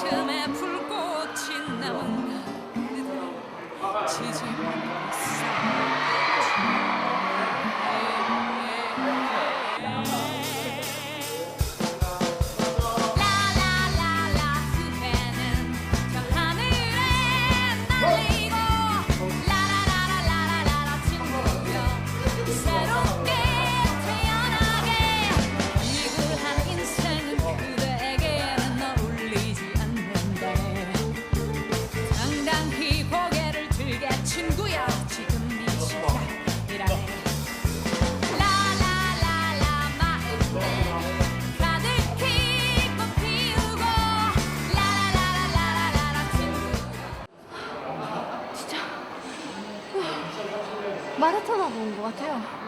틈에 불꽃이 남은 그대 지지고 라라라라 후배는 저 하늘에 날리고 라라라라라라라 친구여 새롭게 태어나게 지구한 인생은 그대에게는 어울리지 않는데 당당히 고개를 들게 친구여 지금 이 시작이라네 라라라라 마음에 가득히 꽃 피우고 라라라라라라라 친구 진짜 마라톤 하고 온 것 같아요.